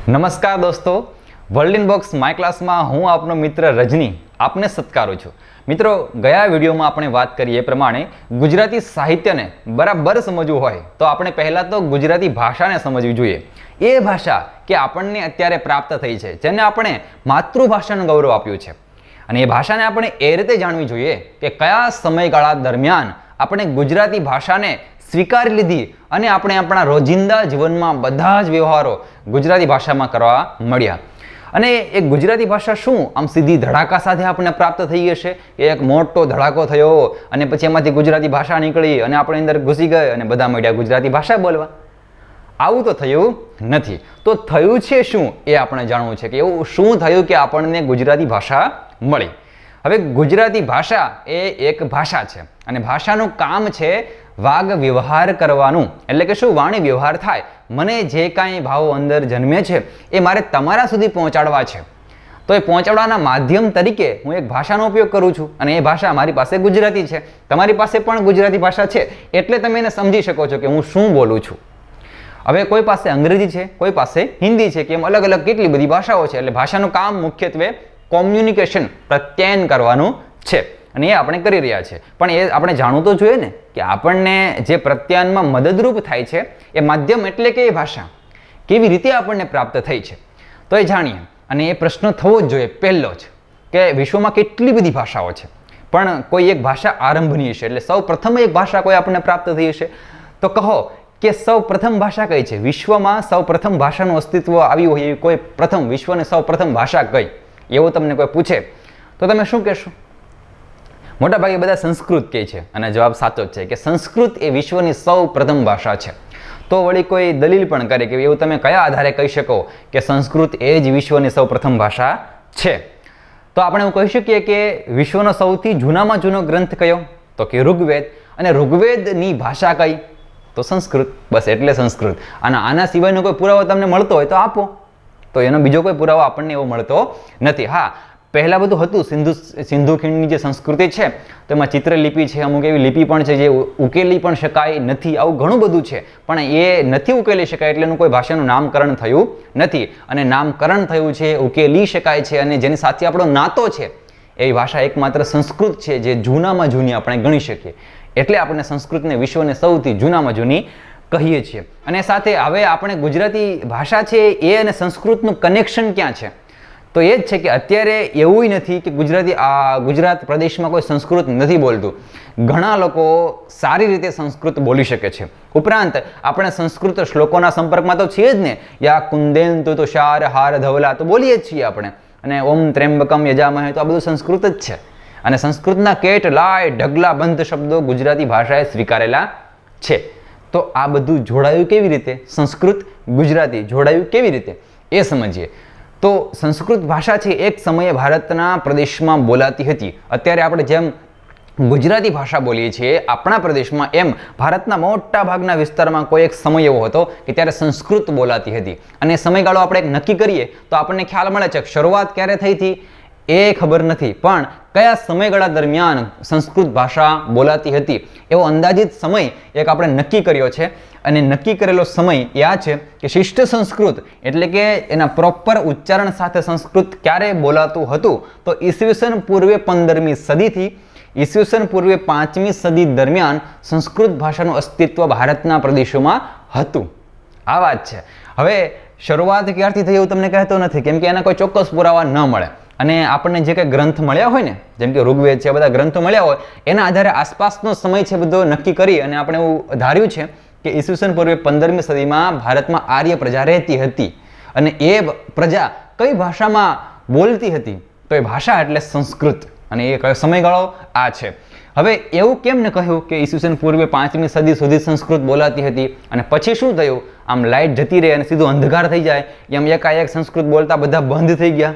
નમસ્કાર દોસ્તો, world in box my ક્લાસમાં હું આપનો મિત્ર રજની આપને સત્કારું છું. મિત્રો, ગયા વિડીયોમાં આપણે વાત કરી એ પ્રમાણે ગુજરાતી સાહિત્યને બરાબર સમજવું હોય તો આપણે પહેલાં તો ગુજરાતી ભાષાને સમજવી જોઈએ. એ ભાષા કે આપણને અત્યારે પ્રાપ્ત થઈ છે, જેને આપણે માતૃભાષાનું ગૌરવ આપ્યું છે, અને એ ભાષાને આપણે એ રીતે જાણવી જોઈએ કે કયા સમયગાળા દરમિયાન આપણે ગુજરાતી ભાષાને સ્વીકારી લીધી અને આપણે આપણા રોજિંદા જીવનમાં બધા જ વ્યવહારો ગુજરાતી ભાષામાં કરવા મળ્યા. અને એ ગુજરાતી ભાષા શું આમ સીધી ધડાકા સાથે આપણને પ્રાપ્ત થઈ હશે? એક મોટો ધડાકો થયો અને પછી એમાંથી ગુજરાતી ભાષા નીકળી અને આપણે અંદર ઘૂસી ગઈ અને બધા મળ્યા ગુજરાતી ભાષા બોલવા. આવું તો થયું નથી. તો થયું છે શું એ આપણે જાણવું છે કે એવું શું થયું કે આપણને ગુજરાતી ભાષા મળી. હવે ગુજરાતી ભાષા એ એક ભાષા છે અને ભાષાનું કામ છે વાગ વ્યવહાર કરવાનું. એટલે કે શું? વાણી વ્યવહાર થાય. મને જે કાંઈ ભાવો અંદર જન્મે છે એ મારે તમારા સુધી પહોંચાડવા છે, તો એ પહોંચાડવાના માધ્યમ તરીકે હું એક ભાષાનો ઉપયોગ કરું છું અને એ ભાષા મારી પાસે ગુજરાતી છે. તમારી પાસે પણ ગુજરાતી ભાષા છે, એટલે તમે એને સમજી શકો છો કે હું શું બોલું છું. હવે કોઈ પાસે અંગ્રેજી છે, કોઈ પાસે હિન્દી છે, કે એમ અલગ અલગ કેટલી બધી ભાષાઓ છે. એટલે ભાષાનું કામ મુખ્યત્વે કોમ્યુનિકેશન, પ્રત્યાયન કરવાનું છે અને એ આપણે કરી રહ્યા છીએ. પણ એ આપણે જાણવું તો જોઈએ ને કે આપણને જે પ્રત્યાયનમાં મદદરૂપ થાય છે એ માધ્યમ એટલે કે એ ભાષા કેવી રીતે આપણને પ્રાપ્ત થઈ છે તો એ જાણીએ. અને એ પ્રશ્ન થવો જ જોઈએ પહેલો જ કે વિશ્વમાં કેટલી બધી ભાષાઓ છે, પણ કોઈ એક ભાષા આરંભની હશે. એટલે સૌ પ્રથમ એક ભાષા કોઈ આપણને પ્રાપ્ત થઈ હશે. તો કહો કે સૌ પ્રથમ ભાષા કઈ છે? વિશ્વમાં સૌ પ્રથમ ભાષાનું અસ્તિત્વ આવ્યું હોય એવી કોઈ પ્રથમ, વિશ્વની સૌ પ્રથમ ભાષા કઈ, એવું તમને કોઈ પૂછે તો તમે શું કહેશો? મોટાભાગે બધા સંસ્કૃત કહે છે અને જવાબ સાચો જ છે કે સંસ્કૃત એ વિશ્વની સૌ પ્રથમ ભાષા છે. તો વળી કોઈ દલીલ પણ કરે કે એવું તમે કયા આધારે કહી શકો કે સંસ્કૃત એ જ વિશ્વની સૌ પ્રથમ ભાષા છે? તો આપણે એવું કહી શકીએ કે વિશ્વનો સૌથી જૂનામાં જૂનો ગ્રંથ કયો? તો કે ઋગ્વેદ. અને ઋગ્વેદની ભાષા કઈ? તો સંસ્કૃત. બસ એટલે સંસ્કૃત. અને આના સિવાયનો કોઈ પુરાવો તમને મળતો હોય તો આપો. તો એનો બીજો કોઈ પુરાવો આપણને એવો મળતો નથી. હા, પહેલાં બધું હતું. સિંધુ ખીણની જે સંસ્કૃતિ છે તો એમાં ચિત્રલિપિ છે, અમુક એવી લિપિ પણ છે જે ઉકેલી પણ શકાય નથી. આવું ઘણું બધું છે, પણ એ નથી ઉકેલી શકાય એટલે એનું કોઈ ભાષાનું નામકરણ થયું નથી. અને નામકરણ થયું છે, ઉકેલી શકાય છે અને જેની સાથે આપણો નાતો છે એ ભાષા એકમાત્ર સંસ્કૃત છે, જે જૂનામાં જૂની આપણે ગણી શકીએ. એટલે આપણે સંસ્કૃતને વિશ્વને સૌથી જૂનામાં જૂની કહીએ છીએ. અને સાથે હવે આપણે ગુજરાતી ભાષા છે એ અને સંસ્કૃતનું કનેક્શન ક્યાં છે? તો એ જ છે કે અત્યારે એવું નથી કે ગુજરાત પ્રદેશમાં કોઈ સંસ્કૃત નથી બોલતું. ઘણા લોકો સારી રીતે સંસ્કૃત બોલી શકે છે. ઉપરાંત આપણે સંસ્કૃત શ્લોકોના સંપર્કમાં તો છીએ જ ને. યા કુંદેન્તુ તુષાર હાર ધવલા તો બોલીએ જ છીએ આપણે. અને ઓમ ત્ર્યંબકમ યજામહે તો આ બધું સંસ્કૃત જ છે. અને સંસ્કૃતના કેટલાય ઢગલાબંધ શબ્દો ગુજરાતી ભાષાએ સ્વીકારેલા છે. તો આ બધું જોડાયું કેવી રીતે? સંસ્કૃત ગુજરાતી જોડાયું કેવી રીતે એ સમજીએ. તો સંસ્કૃત ભાષા છે એક સમયે ભારતના પ્રદેશમાં બોલાતી હતી. અત્યારે આપણે જેમ ગુજરાતી ભાષા બોલીએ છીએ આપણા પ્રદેશમાં, એમ ભારતના મોટા ભાગના વિસ્તારમાં કોઈ એક સમય એવો હતો કે ત્યારે સંસ્કૃત બોલાતી હતી. અને સમયગાળો આપણે એક નક્કી કરીએ તો આપણને ખ્યાલ મળે છે કે શરૂઆત ક્યારે થઈ હતી એ ખબર નથી, પણ કયા સમયગાળા દરમિયાન સંસ્કૃત ભાષા બોલાતી હતી એવો અંદાજિત સમય એક આપણે નક્કી કર્યો છે. અને નક્કી કરેલો સમય એ આ છે કે શિષ્ટ સંસ્કૃત, એટલે કે એના પ્રોપર ઉચ્ચારણ સાથે સંસ્કૃત ક્યારે બોલાતું હતું તો ઈસવીસન પૂર્વે 15મી સદીથી ઈસવીસન પૂર્વે 5મી સદી દરમિયાન સંસ્કૃત ભાષાનું અસ્તિત્વ ભારતના પ્રદેશોમાં હતું. આ વાત છે. હવે શરૂઆત ક્યારથી થઈ એવું તમને કહેતો નથી, કેમ કે એના કોઈ ચોક્કસ પુરાવા ન મળે. અને આપણને જે કંઈ ગ્રંથ મળ્યા હોય ને, જેમ કે ઋગ્વેદ છે, બધા ગ્રંથો મળ્યા હોય, એના આધારે આસપાસનો સમય છે બધો નક્કી કરી અને આપણે એવું ધાર્યું છે કે ઈસવીસન પૂર્વે 15મી સદીમાં ભારતમાં આર્ય પ્રજા રહેતી હતી. અને એ પ્રજા કઈ ભાષામાં બોલતી હતી? તો એ ભાષા એટલે સંસ્કૃત. અને એ કયો સમયગાળો? આ છે. હવે એવું કેમ ને કહ્યું કે ઈસવીસન પૂર્વે 5મી સદી સુધી સંસ્કૃત બોલાતી હતી અને પછી શું થયું? આમ લાઇટ જતી રહે અને સીધું અંધકાર થઈ જાય એમ એકાએક સંસ્કૃત બોલતા બધા બંધ થઈ ગયા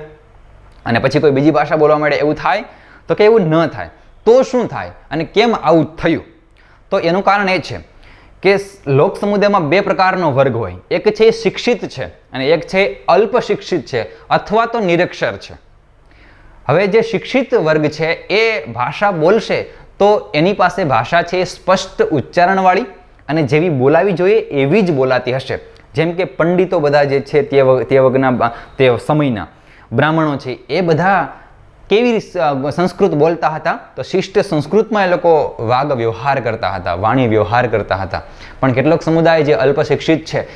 અને પછી કોઈ બીજી ભાષા બોલવા માંડે, એવું થાય? તો કે એવું ન થાય. તો શું થાય અને કેમ આવું થયું? તો એનું કારણ એ છે કે લોક સમુદાયમાં બે પ્રકારનો વર્ગ હોય. એક છે શિક્ષિત છે અને એક છે અલ્પ શિક્ષિત છે અથવા તો નિરક્ષર છે. હવે જે શિક્ષિત વર્ગ છે એ ભાષા બોલશે તો એની પાસે ભાષા છે સ્પષ્ટ ઉચ્ચારણવાળી અને જેવી બોલાવી જોઈએ એવી જ બોલાતી હશે. જેમ કે પંડિતો બધા જે છે તે સમયના બ્રાહ્મણો છે એ બધા કેવી સંસ્કૃત બોલતા હતા? તો શિષ્ટ સંસ્કૃતમાં એ લોકો વાગ વ્યવહાર કરતા હતા, વાણી વ્યવહાર કરતા હતા. પણ કેટલોક સમુદાય જે અલ્પ શિક્ષિત છે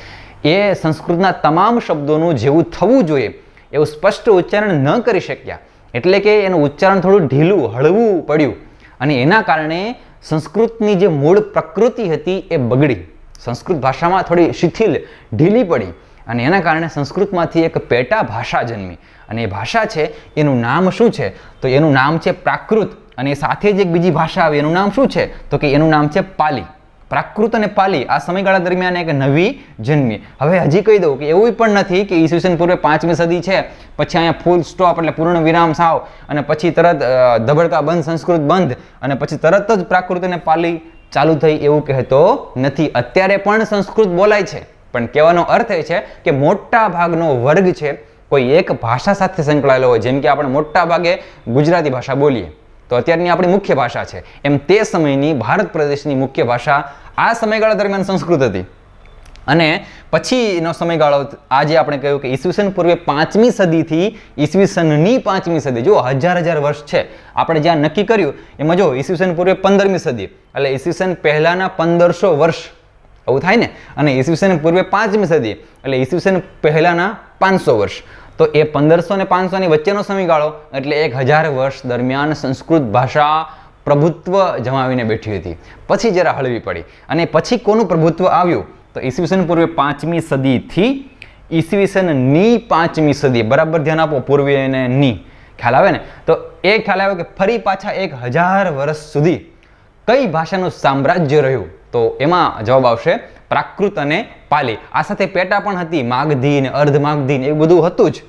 એ સંસ્કૃતના તમામ શબ્દોનું જેવું થવું જોઈએ એવું સ્પષ્ટ ઉચ્ચારણ ન કરી શક્યા, એટલે કે એનું ઉચ્ચારણ થોડું ઢીલું હળવું પડ્યું અને એના કારણે સંસ્કૃતની જે મૂળ પ્રકૃતિ હતી એ બગડી. સંસ્કૃત ભાષામાં થોડી શિથિલ ઢીલી પડી અને એના કારણે સંસ્કૃતમાંથી એક પેટા ભાષા જન્મી અને એ ભાષા છે એનું નામ શું છે? તો એનું નામ છે પ્રાકૃત. અને સાથે જ એક બીજી ભાષા આવી, એનું નામ શું છે? તો કે એનું નામ છે પાલી. પ્રાકૃત અને પાલી આ સમયગાળા દરમિયાન એક નવી જન્મી. હવે હજી કહી દઉં કે એવું પણ નથી કે ઈસવીસન પૂર્વે 5મી સદી છે પછી અહીંયા ફૂલ સ્ટોપ એટલે પૂર્ણ વિરામ સાવ અને પછી તરત ધબડકા બંધ, સંસ્કૃત બંધ અને પછી તરત જ પ્રાકૃત અને પાલી ચાલુ થઈ, એવું કહેતો નથી. અત્યારે પણ સંસ્કૃત બોલાય છે, પણ કહેવાનો અર્થ એ છે કે મોટા ભાગનો વર્ગ છે કોઈ એક ભાષા સાથે સંકળાયેલો હોય. જેમ કે આપણે મોટા ભાગે ગુજરાતી ભાષા બોલીએ તો અત્યારની આપણી મુખ્ય ભાષા છે, એમ તે સમયની ભારત પ્રદેશની મુખ્ય ભાષા આ સમયગાળા દરમિયાન સંસ્કૃત હતી. અને પછીનો સમયગાળો આજે આપણે કહ્યું કે ઈસવીસન પૂર્વે 5મી સદીથી ઈસવીસનની 5મી સદી, જો હજાર વર્ષ છે. આપણે જ્યાં નક્કી કર્યું એમાં જો ઈસવીસન પૂર્વે 15મી સદી એટલે ઈસવીસન પહેલાના 1500 વર્ષ આવું થાય ને, અને ઈસવીસન પૂર્વે 5મી સદી એટલે ઈસવીસન પહેલાના 500 વર્ષ. તો એ 1500 અને 500 ની વચ્ચેનો સમયગાળો એટલે 1000 વર્ષ દરમિયાન સંસ્કૃત ભાષા પ્રભુત્વ જમાવીને બેઠી હતી. પછી જરા હળવી પડી અને પછી કોનું પ્રભુત્વ આવ્યું? તો ઈસવીસન પૂર્વે 5મી સદીથી ઈસવીસનની 5મી સદી. બરાબર ધ્યાન આપો, પૂર્વે અને ની ખ્યાલ આવે ને? તો એ ખ્યાલ આવે કે ફરી પાછા 1000 વર્ષ સુધી કઈ ભાષાનું સામ્રાજ્ય રહ્યું? તો એમાં જવાબ આવશે પ્રાકૃત અને પાલી. આ સાથે પેટા પણ હતી, માગધી ને અર્ધમાગધી ને એવું બધું હતું જ.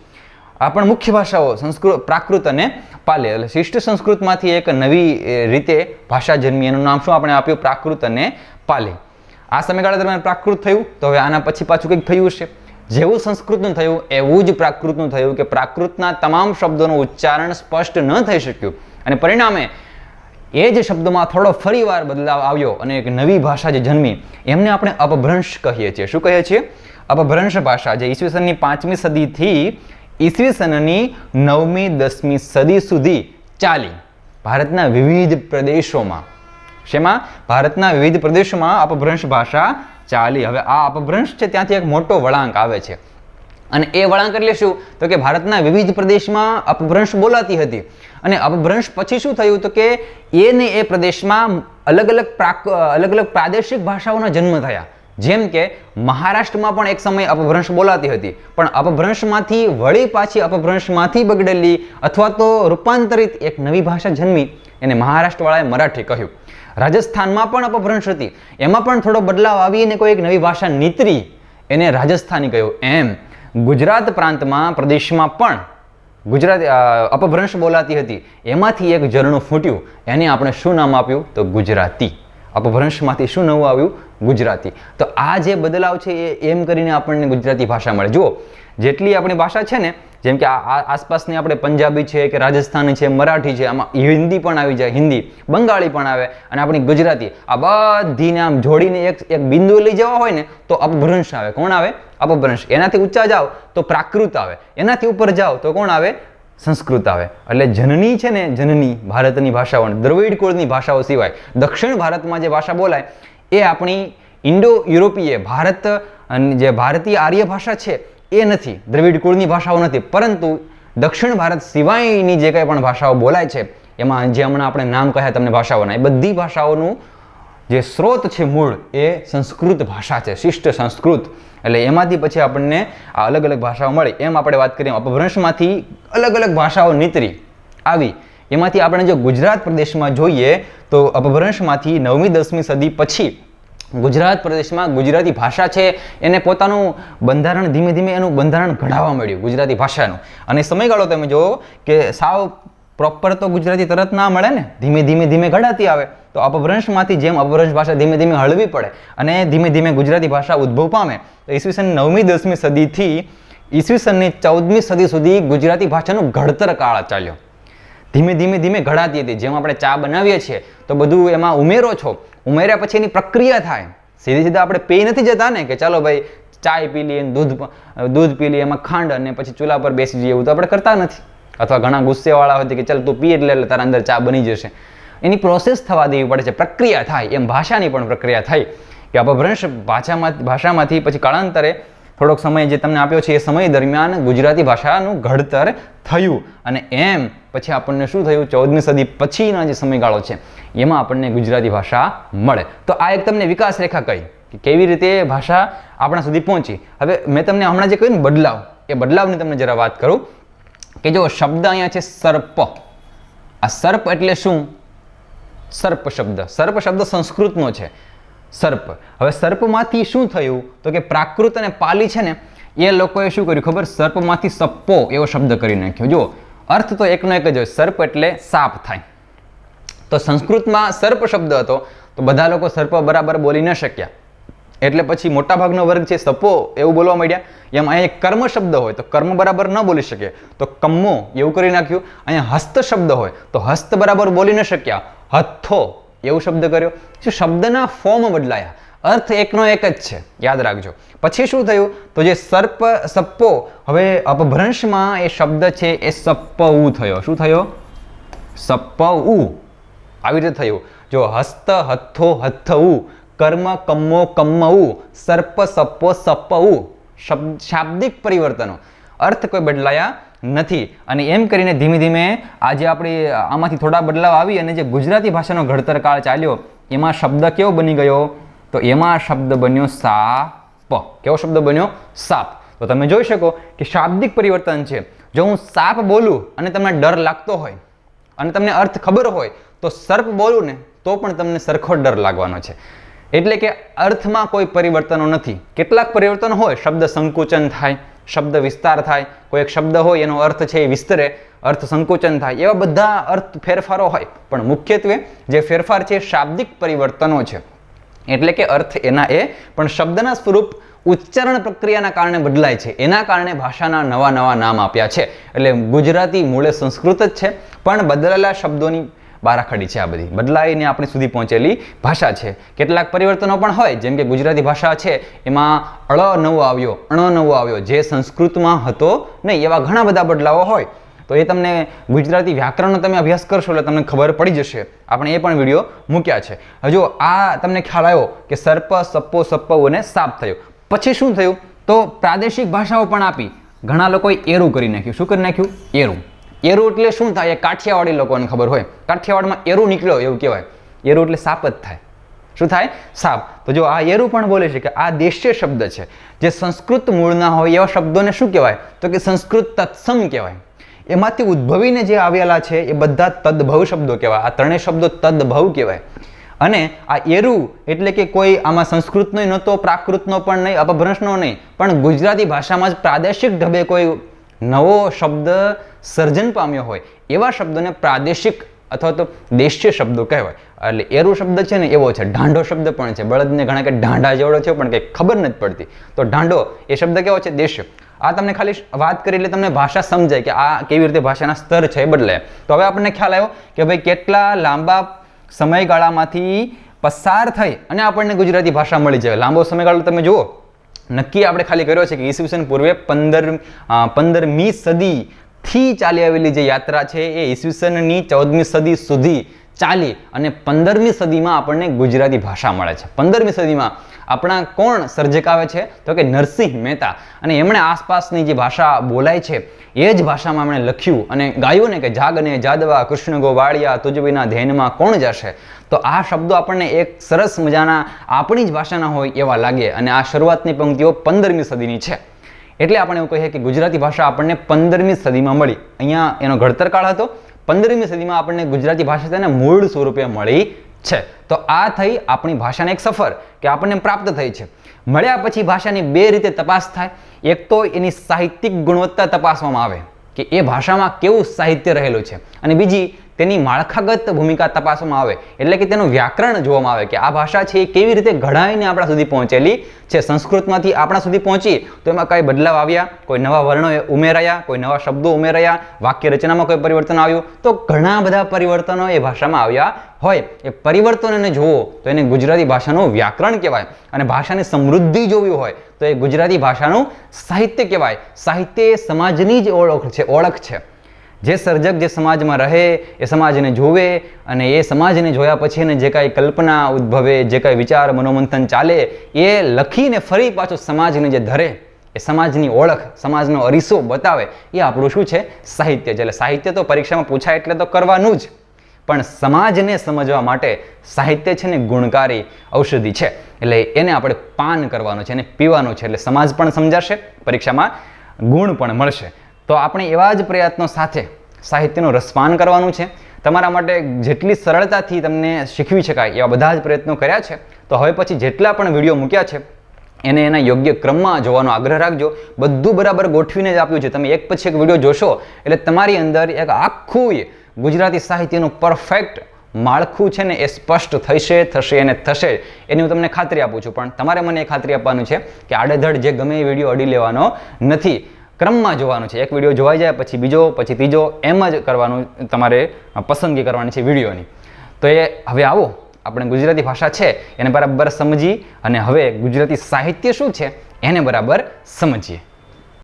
આ પણ મુખ્ય ભાષાઓ સંસ્કૃત, પ્રાકૃત અને પાલી. એટલે શિષ્ટ સંસ્કૃતમાંથી એક નવી રીતે ભાષા જન્મી, એનું નામ શું આપણે આપ્યું? પ્રાકૃત અને પાલી. આ સમયગાળા દરમિયાન પ્રાકૃત થયું, તો હવે આના પછી પાછું કંઈક થયું છે. જેવું સંસ્કૃતનું થયું એવું જ પ્રાકૃતનું થયું કે પ્રાકૃતના તમામ શબ્દોનું ઉચ્ચારણ સ્પષ્ટ ન થઈ શક્યું અને પરિણામે એ જ શબ્દમાં થોડો ફરીવાર બદલાવ આવ્યો અને એક નવી ભાષા જે જન્મી એમને આપણે અપભ્રંશ કહીએ છીએ. શું કહીએ છીએ? અપભ્રંશ ભાષા, જે ઈસવીસનની 5મી સદીથી ઈસવીસનની 9મી 10મી સદી સુધી ચાલી ભારતના વિવિધ પ્રદેશોમાં. શેમાં? ભારતના વિવિધ પ્રદેશોમાં અપભ્રંશ ભાષા ચાલી. હવે આ અપભ્રંશ છે ત્યાંથી એક મોટો વળાંક આવે છે અને એ વળાંક એટલે શું? તો કે ભારતના વિવિધ પ્રદેશમાં અપભ્રંશ બોલાતી હતી અને અપભ્રંશ પછી શું થયું? તો કે એને એ પ્રદેશમાં અલગ અલગ પ્રાદેશિક ભાષાઓના જન્મ થયા. જેમ કે મહારાષ્ટ્રમાં પણ એક સમય અપભ્રંશ બોલાતી હતી, પણ અપભ્રંશમાંથી વળી પાછી અપભ્રંશમાંથી બગડેલી અથવા તો રૂપાંતરિત એક નવી ભાષા જન્મી, એને મહારાષ્ટ્રવાળાએ મરાઠી કહ્યું. રાજસ્થાનમાં પણ અપભ્રંશ હતી, એમાં પણ થોડો બદલાવ આવીને કોઈ એક નવી ભાષા નીતરી, એને રાજસ્થાની કહ્યું. એમ ગુજરાત પ્રાંતમાં પ્રદેશમાં પણ ગુજરાતી અપભ્રંશ બોલાતી હતી, એમાંથી એક ઝરણું ફૂટ્યું, એને આપણે શું નામ આપ્યું? તો ગુજરાતી. અપભ્રંશમાંથી શું નવું આવ્યું? ગુજરાતી. તો આ જે બદલાવ છે એ એમ કરીને આપણને ગુજરાતી ભાષા મળે. જુઓ, જેટલી આપણી ભાષા છે ને, જેમ કે આસપાસની આપણે પંજાબી છે કે રાજસ્થાની છે, મરાઠી છે, આમાં હિન્દી પણ આવી જાય, હિન્દી, બંગાળી પણ આવે અને આપણી ગુજરાતી, આ બધીને આમ જોડીને એક બિંદુ લઈ જવા હોય ને તો અપભ્રંશ આવે. કોણ આવે? અપભ્રંશ. એનાથી ઊંચા જાઓ તો પ્રાકૃત આવે, એનાથી ઉપર જાઓ તો કોણ આવે? સંસ્કૃત આવે. એટલે જનની છે ને, જનની ભારતની ભાષાઓ, દ્રવિડ કુળની ભાષાઓ સિવાય દક્ષિણ ભારતમાં જે ભાષા બોલાય એ આપણી ઇન્ડો યુરોપીય જે ભારતીય આર્ય ભાષા છે એ નથી, દ્રવિડ કુળની ભાષાઓ નથી, પરંતુ દક્ષિણ ભારત સિવાયની જે કંઈ પણ ભાષાઓ બોલાય છે એમાં જે હમણાં આપણે નામ કહ્યા તમને ભાષાઓના, એ બધી ભાષાઓનું જે સ્ત્રોત છે મૂળ એ સંસ્કૃત ભાષા છે, શિષ્ટ સંસ્કૃત. એટલે એમાંથી પછી આપણને આ અલગ અલગ ભાષાઓ મળી. એમ આપણે વાત કરીએ અપભ્રંશમાંથી અલગ અલગ ભાષાઓ નીતરી આવી. એમાંથી આપણે જો ગુજરાત પ્રદેશમાં જોઈએ તો અપભ્રંશમાંથી 9મી 10મી સદી પછી ગુજરાત પ્રદેશમાં ગુજરાતી ભાષા છે એને પોતાનું બંધારણ ધીમે ધીમે એનું બંધારણ ઘડાવવા મળ્યું ગુજરાતી ભાષાનું. અને સમયગાળો તમે જુઓ કે સાવ પ્રોપર તો ગુજરાતી તરત ના મળે ને, ધીમે ધીમે ઘડાતી આવે. તો અપભ્રંશમાંથી જેમ અપભ્રંશ ભાષા ધીમે ધીમે હળવી પડે અને ધીમે ધીમે ગુજરાતી ભાષા ઉદ્ભવ પામે, તો ઈસવીસન 9મી 10મી સદીથી ઈસવીસનની 14મી સદી સુધી ગુજરાતી ભાષાનું ઘડતર કાળ ચાલ્યો. ધીમે ધીમે ઘડાતી હતી. જેમ આપણે ચા બનાવીએ છીએ તો બધું એમાં ઉમેરો છો, ઉમેર્યા પછી એની પ્રક્રિયા થાય. સીધા આપણે પી નથી જતા ને કે ચાલો ભાઈ ચાય પી લઈએ, દૂધ પી લઈએ, એમાં ખાંડ, અને પછી ચૂલા પર બેસી જઈએ, એવું તો આપણે કરતા નથી. અથવા ઘણા ગુસ્સેવાળા હોય કે ચાલ તું પી એટલે તારા અંદર ચા બની જશે. એની પ્રોસેસ થવા દેવી પડે છે, પ્રક્રિયા થાય. એમ ભાષાની પણ પ્રક્રિયા થાય કે અપભ્રંશ ભાષામાંથી પછી કાળાંતરે થોડોક સમય જે તમને આપ્યો છે એ સમય દરમિયાન ગુજરાતી ભાષાનું ઘડતર થયું, અને એમ પછી આપણને શું થયું, 14મી સદી પછીના જે સમયગાળો છે એમાં આપણને ગુજરાતી ભાષા મળે. તો આ એક તમને વિકાસ રેખા કહી કે કેવી રીતે ભાષા આપણા સુધી પહોંચી. હવે મેં તમને હમણાં જે કહ્યું ને બદલાવ, એ બદલાવની તમને જરા વાત કરું કે જો શબ્દ અહીંયા છે સર્પ. આ સર્પ એટલે શું? સર્પ શબ્દ સંસ્કૃતનો છે, સર્પ. હવે સર્પમાંથી શું થયું તો કે પ્રાકૃત અને પાલી છે ને એ લોકોએ શું કર્યું ખબર, સર્પમાંથી સપ્પો એવો શબ્દ કરી નાખ્યો. જો અર્થ તો એકનો એક જ હોય, સર્પ એટલે સાપ થાય. તો સંસ્કૃતમાં સર્પ શબ્દ હતો તો બધા લોકો સર્પ બરાબર બોલી ન શક્યા, એટલે પછી મોટાભાગનો વર્ગ છે સપો એવું બોલવા માંડ્યા. એમ અહીંયા એક કર્મ શબ્દ હોય તો કર્મ બરાબર ન બોલી શકે તો કમ્મો એવું કરી નાખ્યું. અહીંયા હસ્ત શબ્દ હોય તો હસ્ત બરાબર બોલી ન શક્યા, હથ્થો એવું શબ્દ કર્યો. શું શબ્દના ફોર્મ બદલાયા, અર્થ એકનો એક જ છે, યાદ રાખજો. પછી શું થયું તો જે સર્પ સપ્પો, હવે અપભ્રંશમાં એ શબ્દ છે એ સપ્પઉ થયો. શું થયો? સપ્પઉ. આવી રીતે થયું. જો હસ્ત હથ્થો હથ્થઉ, કર્મ કમ્મો કમ્મઉ, સર્પ સપ્પો સપ્પઉ. શાબ્દિક પરિવર્તનો, અર્થ કોઈ બદલાયા નથી. અને એમ કરીને ધીમે ધીમે આજે આપણે આમાંથી થોડા બદલાવ આવી અને જે ગુજરાતી ભાષાનો ઘડતર કાળ ચાલ્યો એમાં શબ્દ કેવો બની ગયો તો એમાં શબ્દ બન્યો સાપ. કેવો શબ્દ બન્યો? સાપ. તો તમે જોઈ શકો કે શાબ્દિક પરિવર્તન છે. જો હું સાપ બોલું અને તમને ડર લાગતો હોય અને તમને અર્થ ખબર હોય તો સર્પ બોલું ને તો પણ તમને સરખો ડર લાગવાનો છે. એટલે કે અર્થમાં કોઈ પરિવર્તનો નથી. કેટલાક પરિવર્તન હોય, શબ્દ સંકુચન થાય, શબ્દ વિસ્તાર થાય, કોઈ એક શબ્દ હોય એનો અર્થ છે એ વિસ્તરે, અર્થ સંકુચન થાય, એવા બધા અર્થ ફેરફારો હોય. પણ મુખ્યત્વે જે ફેરફાર છે શાબ્દિક પરિવર્તનો છે. એટલે કે અર્થ એના એ પણ શબ્દના સ્વરૂપ ઉચ્ચારણ પ્રક્રિયાના કારણે બદલાય છે. એના કારણે ભાષાના નવા નવા નામ આપ્યા છે. એટલે ગુજરાતી મૂળે સંસ્કૃત જ છે પણ બદલેલા શબ્દોની બારાખડી છે. આ બધી બદલાઈને આપણી સુધી પહોંચેલી ભાષા છે. કેટલાક પરિવર્તનો પણ હોય, જેમ કે ગુજરાતી ભાષા છે એમાં અળ નવો આવ્યો, અણ નવો આવ્યો, જે સંસ્કૃતમાં હતો નહીં. એવા ઘણા બધા બદલાવો હોય. તો એ તમને ગુજરાતી વ્યાકરણનો તમે અભ્યાસ કરશો એટલે તમને ખબર પડી જશે. આપણે એ પણ વિડીયો મૂક્યા છે. હજુ આ તમને ખ્યાલ આવ્યો કે સર્પ સપ્પો સપ્પઉ અને સાપ થયો. પછી શું થયું તો પ્રાદેશિક ભાષાઓ પણ આપી. ઘણા લોકોએ એરું કરી નાખ્યું. શું કરી નાખ્યું? એરું. એરું એટલે શું થાય? એ કાઠિયાવાડી લોકોને ખબર હોય. કાઠિયાવાડમાં એરું નીકળ્યો એવું કહેવાય. એરું એટલે સાપ જ થાય. શું થાય? સાપ. તો જો આ એરું પણ બોલે છે કે આ દેશીય શબ્દ છે. જે સંસ્કૃત મૂળના હોય એવા શબ્દોને શું કહેવાય તો કે સંસ્કૃત તત્સમ કહેવાય. એમાંથી ઉદ્ભવીને જે આવેલા છે એ બધા તદ્ભવ શબ્દો કહેવાય. આ ત્રણેય શબ્દો તદ્ભવ કહેવાય. અને આ એરું એટલે કે કોઈ આમાં સંસ્કૃતનો નહોતો, પ્રાકૃતનો પણ નહીં, અપભ્રંશનો નહીં, પણ ગુજરાતી ભાષામાં જ પ્રાદેશિક ઢબે કોઈ નવો શબ્દ સર્જન પામ્યો હોય એવા શબ્દોને પ્રાદેશિક અથવા તો દેશીય શબ્દો કહેવાય. એટલે એરું શબ્દ છે ને એવો છે. ઢાંઢો શબ્દ પણ છે. બળદને ઘણા કે ઢાંઢા જેવડો થયો પણ કંઈ ખબર નથી પડતી. તો ઢાંઢો એ શબ્દ કેવો છે? દેશીય. આ તમને ખાલી વાત કરી એટલે તમને ભાષા સમજાય કે આ કેવી રીતે ભાષાના સ્તર છે એ બદલાય. તો હવે આપણને ખ્યાલ આવ્યો કે ભાઈ કેટલા લાંબા સમયગાળામાંથી પસાર થઈ અને આપણને ગુજરાતી ભાષા મળી જાય. લાંબો સમયગાળો તમે જુઓ, નક્કી આપણે ખાલી કર્યો છે કે ઈસવીસન પૂર્વે 15મી સદીથી ચાલી આવેલી જે યાત્રા છે એ ઈસવીસનની 14મી સદી સુધી ચાલી અને 15મી સદીમાં આપણને ગુજરાતી ભાષા મળે છે. 15મી સદીમાં આપણા કોણ સર્જક આવે છે તો કે નરસિંહ મહેતા. અને એમણે આસપાસની જે ભાષા બોલાય છે એ જ ભાષામાં એમણે લખ્યું અને ગાયું ને કે જાગને જાદવા કૃષ્ણ ગોવાળિયા તુજ વિના ધ્યાનમાં કોણ જશે. તો આ શબ્દો આપણને એક સરસ મજાના આપણી જ ભાષાના હોય એવા લાગે. અને આ શરૂઆતની પંક્તિઓ 15મી સદીની છે. એટલે આપણે એવું કહીએ કે ગુજરાતી ભાષા આપણને 15મી સદીમાં મળી. અહીંયા એનો ઘડતર કાળ હતો. 15મી સદીમાં આપણને ગુજરાતી ભાષા તેને મૂળ સ્વરૂપે મળી છે. તો આ થઈ આપણી ભાષાની એક સફર કે આપણને પ્રાપ્ત થઈ છે. મળ્યા પછી ભાષાની બે રીતે તપાસ થાય. એક તો એની સાહિત્યિક ગુણવત્તા તપાસવામાં આવે કે એ ભાષામાં કેવું સાહિત્ય રહેલું છે, અને બીજી તેની માળખાગત ભૂમિકા તપાસવામાં આવે. એટલે કે તેનું વ્યાકરણ જોવામાં આવે કે આ ભાષા છે એ કેવી રીતે ઘડાઈને આપણા સુધી પહોંચેલી છે. સંસ્કૃતમાંથી આપણા સુધી પહોંચી તો એમાં કઈ બદલાવ આવ્યા, કોઈ નવા વર્ણો ઉમેરાયા, કોઈ નવા શબ્દો ઉમેરાયા, વાક્ય રચનામાં કોઈ પરિવર્તન આવ્યું. તો ઘણા બધા પરિવર્તનો એ ભાષામાં આવ્યા હોય એ પરિવર્તનને જોવો તો એને ગુજરાતી ભાષાનું વ્યાકરણ કહેવાય, અને ભાષાની સમૃદ્ધિ જોવી હોય તો એ ગુજરાતી ભાષાનું સાહિત્ય કહેવાય. સાહિત્ય એ સમાજની જ ઓળખ છે. જે સર્જક જે સમાજમાં રહે એ સમાજને જોવે, અને એ સમાજને જોયા પછી એને જે કાંઈ કલ્પના ઉદ્ભવે, જે કાંઈ વિચાર મનોમંથન ચાલે એ લખીને ફરી પાછું સમાજને જે ધરે, એ સમાજની ઓળખ, સમાજનો અરીસો બતાવે, એ આપણું શું છે? સાહિત્ય છે. એટલે સાહિત્ય તો પરીક્ષામાં પૂછાય એટલે તો કરવાનું જ, પણ સમાજને સમજવા માટે સાહિત્ય છે ને ગુણકારી ઔષધિ છે. એટલે એને આપણે પાન કરવાનું છે, એને પીવાનું છે, એટલે સમાજ પણ સમજાશે, પરીક્ષામાં ગુણ પણ મળશે. તો આપણે એવા જ પ્રયત્નો સાથે સાહિત્યનું રસપાન કરવાનું છે. તમારા માટે જેટલી સરળતાથી તમને શીખવી શકાય એવા બધા જ પ્રયત્નો કર્યા છે. તો હવે પછી જેટલા પણ વિડીયો મૂક્યા છે એને એના યોગ્ય ક્રમમાં જોવાનો આગ્રહ રાખજો. બધું બરાબર ગોઠવીને જ આપ્યું છે. તમે એક પછી એક વિડીયો જોશો એટલે તમારી અંદર એક આખું ગુજરાતી સાહિત્યનું પરફેક્ટ માળખું છે ને એ સ્પષ્ટ થશે અને થશે, એની હું તમને ખાતરી આપું છું. પણ તમારે મને એ ખાતરી આપવાનું છે કે આડેધડ જે ગમે એ વિડીયો અડી લેવાનો નથી, ક્રમમાં જોવાનું છે. એક વિડીયો જોવાઈ જાય પછી બીજો, પછી ત્રીજો, એમ જ કરવાનું. તમારે પસંદગી કરવાની છે વિડીયોની. તો એ હવે આવો આપણે ગુજરાતી ભાષા છે એને બરાબર સમજી અને હવે ગુજરાતી સાહિત્ય શું છે એને બરાબર સમજીએ.